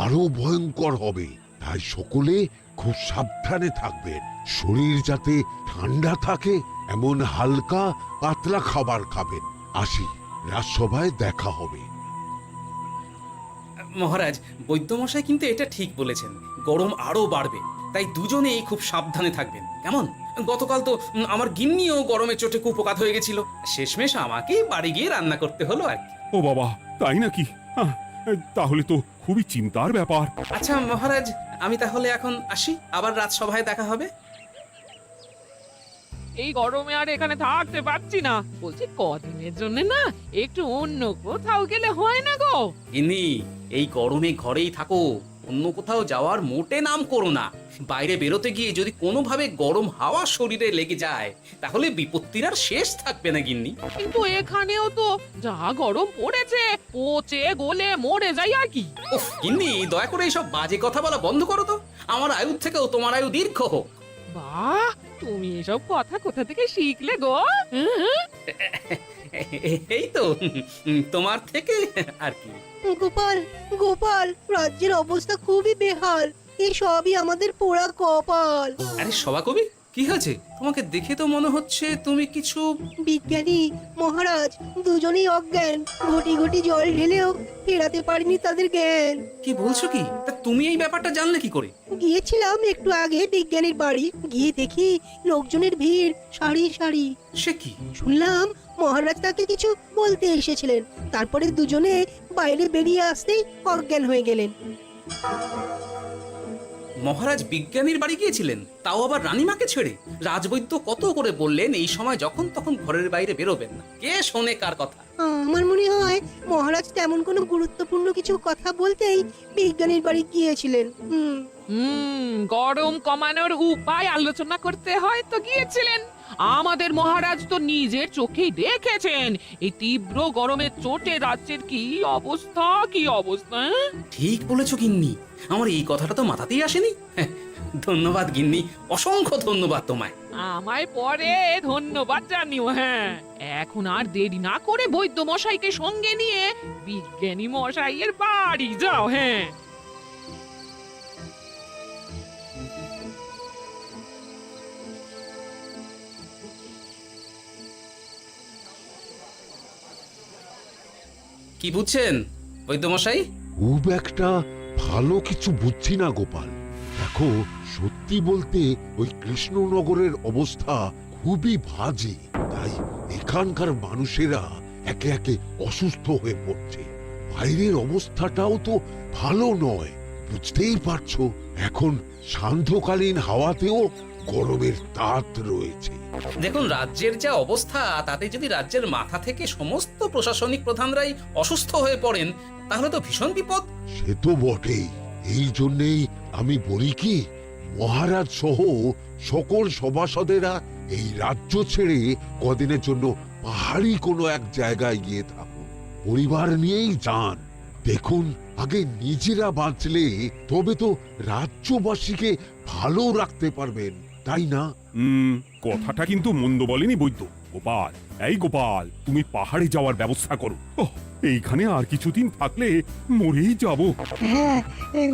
আরো ভয়ঙ্কর হবে। তাই সকলে খুব সাবধানে থাকবেন। শরীর যাতে ঠান্ডা থাকে এমন হালকা পাতলা খাবার খাবেন। আসি, রাজসভায় দেখা হবে। মহারাজ, বৈদ্যমশাই কিন্তু এটা ঠিক বলেছেন, গরম আরো বাড়বে। তাই দুজনেই খুব সাবধানে থাকবেন, কেমন? গতকাল তো আমার গিন্নিও গরমে চোটে কুপোকাত হয়ে গেছিল। শেষমেশ আমাকেই বাড়ি গিয়ে রান্না করতে হলো আর কি। ও বাবা, তাই নাকি? তাহলে তো খুবই চিন্তার ব্যাপার। আচ্ছা মহারাজ, আমি তাহলে এখন আসি, আবার রাজসভায় দেখা হবে। এই গরমে আর এখানে থাকতে পারছি না। বলছি কদিনের জন্য না একটু অন্য কোথাও গেলে হয় না গো? গিন্নি, এই গরমে ঘরেই থাকো, অন্য কোথাও যাওয়ার মোটে নাম করো না। বাইরে বেরোতে গিয়ে যদি কোনোভাবে গরম হাওয়া শরীরে লেগে যায় তাহলে বিপত্তির আর শেষ থাকবে না গিন্নি। কিন্তু এখানেও তো যা গরম পড়েছে, পচে গলে মরে যাই আর কি। উফ গিন্নি, দয়া করে এইসব বাজে কথা বলা বন্ধ করো তো। আমার আয়ু থেকেও তোমার আয়ু দীর্ঘ হোক। বাহ, তুমি এসব কথা কোথা থেকে শিখলে গো? হুম? এই তো তোমার থেকে আর কি। গোপাল গোপাল, রাজ্যের অবস্থা খুবই বেহাল। এই সবই আমাদের পোড়া কপাল। আরে সভাকবি, কি হয়েছে? তোমাকে দেখে তো মনে হচ্ছে তুমি কিছু... বিজ্ঞানী মহারাজ দুজনেই অজ্ঞান। ঘটি ঘটি জল ঢেলেও ফেরাতে পারিনি তাদের জ্ঞান। কি বলছো কি? তা তুমি এই ব্যাপারটা জানলে কি করে? গিয়েছিলাম একটু আগে বিজ্ঞানীর বাড়ি, গিয়ে দেখি লোকজনের ভিড় সারি সারি। সে কি? শুনলাম মহারাজ তাকে কিছু বলতে এসেছিলেন, তারপরে দুজনে বাইরে বেরিয়ে আসতেই অজ্ঞান হয়ে গেলেন। মহারাজ বিজ্ঞানীর বাড়ি গিয়েছিলেন, তাও আবার রানীমাকে ছেড়ে? রাজবৈদ্য কত করে বললেন এই সময় যখন তখন ঘরের বাইরে বেরোবেন না। কে শোনে কার কথা? আমার মনে হয় মহারাজ তেমন কোনো গুরুত্বপূর্ণ কিছু কথা বলতেই বিজ্ঞানীর বাড়ি গিয়েছিলেন। গরম কমানোর উপায় আলোচনা করতে হয় তো গিয়েছিলেন। আমাদের মহারাজ তো নিজের চোখেই দেখেছেন এই তীব্র গরমের চোটে রাজ্যের কি অবস্থা, কি অবস্থা। ঠিক বলেছো গিন্নি, আমার এই কথাটা তো মাথাতেই আসেনি। ধন্যবাদ গিন্নি, অসংখ্য ধন্যবাদ তোমায়। আমায় পরে ধন্যবাদ জানিও। হ্যাঁ, এখন আর দেরি না করে বৈদ্য মশাইকে সঙ্গে নিয়ে বিজ্ঞানী মশাইয়ের বাড়ি যাও। হ্যাঁ, কি বুঝছেন বৈদ্যমশাই? খুব একটা ভালো কিছু বুঝছি না গোপাল। দেখো, সত্যি বলতে ওই কৃষ্ণনগরের অবস্থা খুবই বাজে। তাই এখানকার মানুষেরা একে একে অসুস্থ হয়ে পড়ছে। বাইরের অবস্থাটাও তো ভালো নয়, বুঝতেই পারছো। এখন সান্ধ্যকালীন হাওয়াতেও গরমের তাত রয়েছে। দেখুন, রাজ্যের যা অবস্থা তাতে যদি রাজ্যের মাথা থেকে সমস্ত প্রশাসনিক প্রধানরাই অসুস্থ হয়ে পড়েন তাহলে তো ভীষণ বিপদ। সে তো বটেই। এই জন্যেই আমি বলি কি, মহারাজ সহ সকল সভাসদেরা এই রাজ্য ছেড়ে কদিনের জন্য পাহাড়ি কোনো এক জায়গায় গিয়ে থাকুন, পরিবার নিয়েই যান। দেখুন, আগে নিজেরা বাঁচলে তবে তো রাজ্যবাসীকে ভালো রাখতে পারবেন, তাই না? কথাটা কিন্তু মন্দ বলেনি বৈদ্য। গোপাল, এই গোপাল, তুমি পাহাড়ে যাওয়ার ব্যবস্থা করো। এইখানে আর কিছুদিন থাকলে মরেই যাব। হ্যাঁ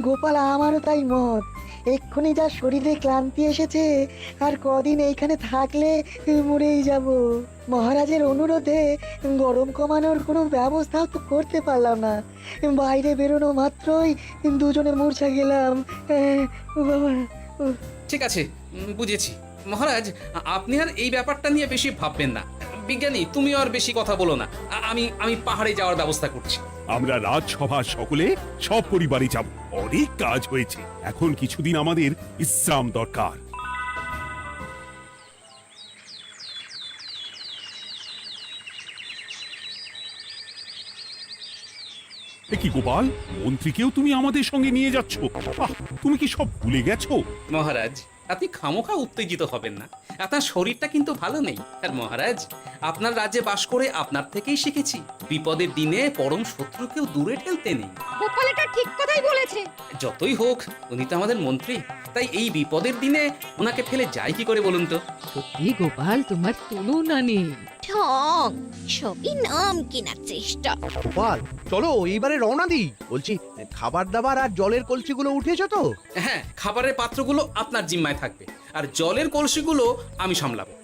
গোপাল, আমারও তাই মত। এক্ষুনি যা শরীরে ক্লান্তি এসেছে, আর কদিন এইখানে থাকলে মরেই যাব। মহারাজের অনুরোধে গরম কমানোর কোনো ব্যবস্থাও তো করতে পারলাম না। বাইরে বেরোনো মাত্রই দুজনে মূর্ছা গেলাম। বাবা, ঠিক আছে, বুঝেছি। মহারাজ, আপনি আর এই ব্যাপারটা নিয়ে বেশি ভাববেন না। বিজ্ঞানী, তুমি আর বেশি কথা বলো না। আমি পাহাড়ে যাওয়ার ব্যবস্থা করছি। আমরা রাজসভা সকলে সব পরিবারে যাব। অনেক কাজ হয়েছে, এখন কিছুদিন আমাদের বিশ্রাম দরকার। কি গোপাল, মন্ত্রীকেও তুমি আমাদের সঙ্গে নিয়ে যাচ্ছ? তুমি কি সব ভুলে গেছো? মহারাজ, আপনি খামোখা উত্তেজিত হবেন না। আপনার শরীরটা কিন্তু ভালো নেই। আর মহারাজ, আপনার রাজ্যে বাস করে আপনার থেকেই শিখেছি বিপদের দিনে পরম শত্রুকেও দূরে ঠেলতে নেই। গোপাল এটা ঠিক কথাই বলেছে। যতই হোক উনি তো আমাদের মন্ত্রী, তাই এই বিপদের দিনে ওনাকে ফেলে যাই কি করে বলুন তো? সত্যি গোপাল, তোমার তুলনা নেই। ঠক, সবই নাম কেনার চেষ্টা। গোপাল, চলো এইবারে রওনা দিই। বলছি, খাবার দাবার আর জলের কলসিগুলো উঠেছো তো? হ্যাঁ, খাবারের পাত্রগুলো আপনার জিম্মায় থাকবে, আর জলের কলসিগুলো আমি সামলাবো।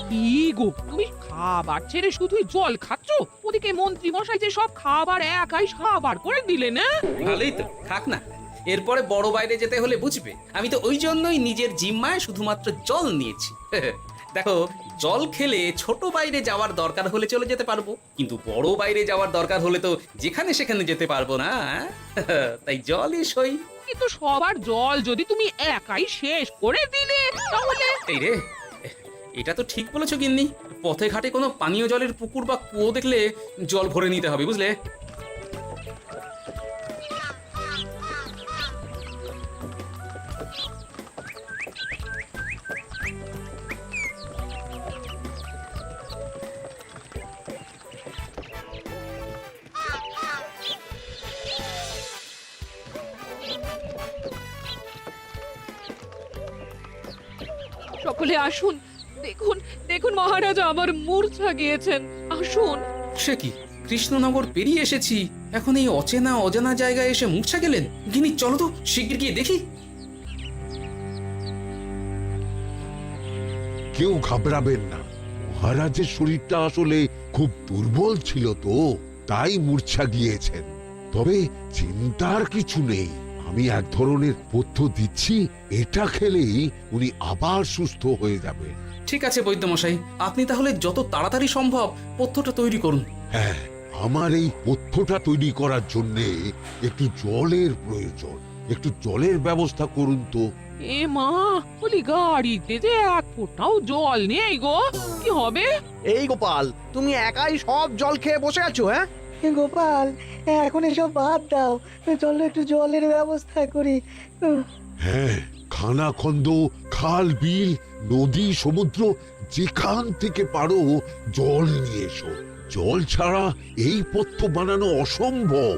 কি গো, তুমি খাবার ছেড়ে শুধুই জল খাচ্ছ? ওদিকে মন্ত্রী মশাই যে সব খাবার একাই সাবার করে দিলে না? ভালোই তো, থাক না। এরপরে বড় বাইরে যেতে হলে বুঝবে। আমি তো ওই জন্যই নিজের জিম্মায় শুধুমাত্র জল নিয়েছি। দেখো, জল খেলে ছোট বাইরে যাওয়ার দরকার হলে চলে যেতে পারবো, কিন্তু বড় বাইরে যাওয়ার দরকার হলে তো যেখানে সেখানে যেতে পারবো না। তাই জলই সই। কিন্তু সবার জল যদি তুমি একাই শেষ করে দিলে তাহলে এই রে, এটা তো ঠিক বলেছো গিন্নি। পথে ঘাটে কোনো পানীয় জলের পুকুর বা কুয়ো দেখলে জল ভরে নিতে হবে, বুঝলে? সকলে আসুন, দেখুন দেখুন মহারাজ আমার মূর্ছা গিয়েছেন, আসুন। সে কি, কৃষ্ণনগর পেরিয়ে এসেছি, এখন এই অচেনা অজানা জায়গায় এসে মূর্ছা গেলেন? গিনি চলো তো শিগগির গিয়ে দেখি। কেউ ঘাবড়াবেন না, মহারাজের শরীরটা আসলে খুব দুর্বল ছিল তো, তাই মূর্ছা গিয়েছেন। তবে চিন্তার কিছু নেই, আমি এক ধরনের পথ্য দিচ্ছি, এটা খেলেই উনি আবার সুস্থ হয়ে যাবেন। ঠিক আছে বৈদ্যমশাই, আপনি তাহলে যত তাড়াতাড়ি সম্ভব পথ্যটা তৈরি করুন। হ্যাঁ, আমার এই পথ্যটা তৈরি করার জন্য একটু জলের প্রয়োজন, একটু জলের ব্যবস্থা করুন তো। এ মা, বলি গাড়িতে যে এক ফোঁটাও জল নেই গো, কি হবে? এই গোপাল, তুমি একাই সব জল খেয়ে বসে আছো? হ্যাঁ গোপাল, এখন এসব বাদ দাও, চলো একটু জলের ব্যবস্থা করি। হ্যাঁ, খানাখন্দ, খাল, বিল, নদী, সমুদ্র, যেখান থেকে পারো জল নিয়ে এসো। জল ছাড়া এই পথ্য বানানো অসম্ভব।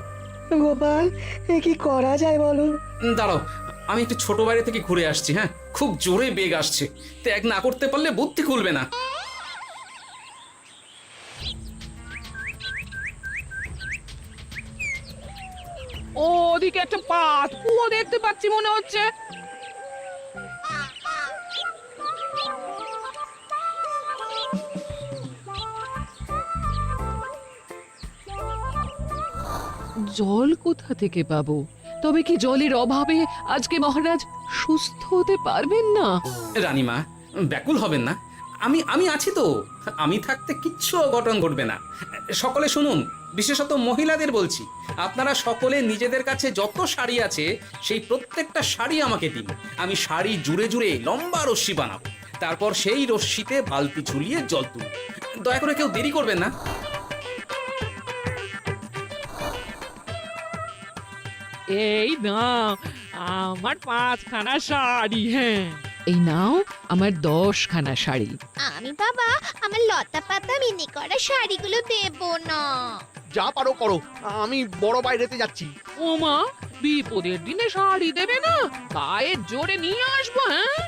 গোপাল, এ কি করা যায় বলো? দাঁড়াও, আমি একটু ছোট বাইরে থেকে ঘুরে আসছি। হ্যাঁ, খুব জোরে বেগ আসছে, ত্যাগ না করতে পারলে বুদ্ধি খুলবে না। ওদিকে একটা পাত কুয়ো দেখতে পাচ্ছি মনে হচ্ছে। জল কোথা থেকে পাবো? তবে কি জলের অভাবে আজকে মহারাজ সুস্থ হতে পারবেন না? রানীমা, ব্যাকুল হবেন না, আমি আমি আছি তো। আমি থাকতে কিচ্ছু অঘটন ঘটবে না। সকলে শুনুন, বিশেষত মহিলাদের বলছি, আপনারা সকলে নিজেদের কাছে যত শাড়ি আছে সেই প্রত্যেকটা শাড়ি আমাকে দিন। আমি শাড়ি জুড়ে জুড়ে লম্বা রশ্মি বানাবো, তারপর সেই রশ্মিতে বালতি ঝুলিয়ে জল তুলব। দয়া করে কেউ দেরি করবেন না। এই নাও আমার 5খানা শাড়ি। হ্যাঁ, এই নাও আমার 10খানা শাড়ি। আমি বাবা আমার লতা পাতা মিনি করা শাড়িগুলো দেব না। যা পারো করো, আমি বড় বাইরেতে যাচ্ছি। ও মা, বিপদের দিনে শাড়ি দেবে না? গায়ের জোরে নিয়ে আসবো। হ্যাঁ,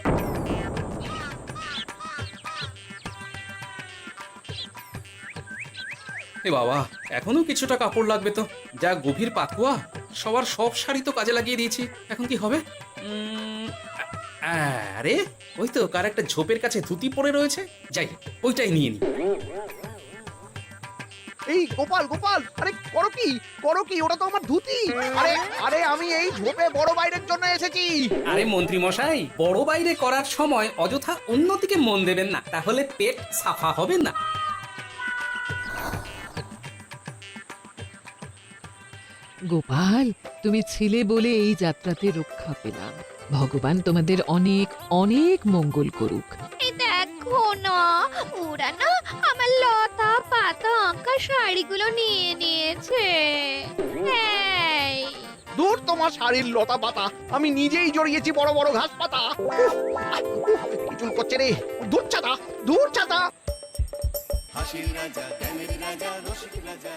এ বাবা, এখনো কিছুটা কাপড় লাগবে তো। যা গভীর পাতকুয়া, সবার সব শাড়ি তো কাজে লাগিয়ে দিয়েছি, এখন কি হবে? আরে ওই তো কার একটা ঝোপের কাছে ধুতি পড়ে রয়েছে, যাই ওইটাই নিয়ে নি। এই গোপাল, গোপাল, আরে করো কি, ওটা তো আমার ধুতি। আরে আরে আমি এই ঝোপে বড় বাইরের জন্য এসেছি। আরে মন্ত্রী মশাই, বড় বাইরে করার সময় অযথা অন্যদিকে মন দেবেন না, তাহলে পেট সাফা হবে না। গোপাল, তুমি ছিলে বলে এই যাত্রাতে রক্ষা পেলাম। ভগবান তোমাদের অনেক অনেক মঙ্গল করুক। এই দেখো না, ওরা না আমার লতা পাতা আঁকা শাড়িগুলো নিয়ে নিয়েছে। এই দূর তোমার শাড়ির লতা পাতা, আমি নিজেই জড়িয়েছি বড় বড় ঘাস পাতা। চুল করছে রে, দূর ছাতা, দূর ছাতা। হাসির রাজা, জ্ঞানের রাজা, রসিক রাজা।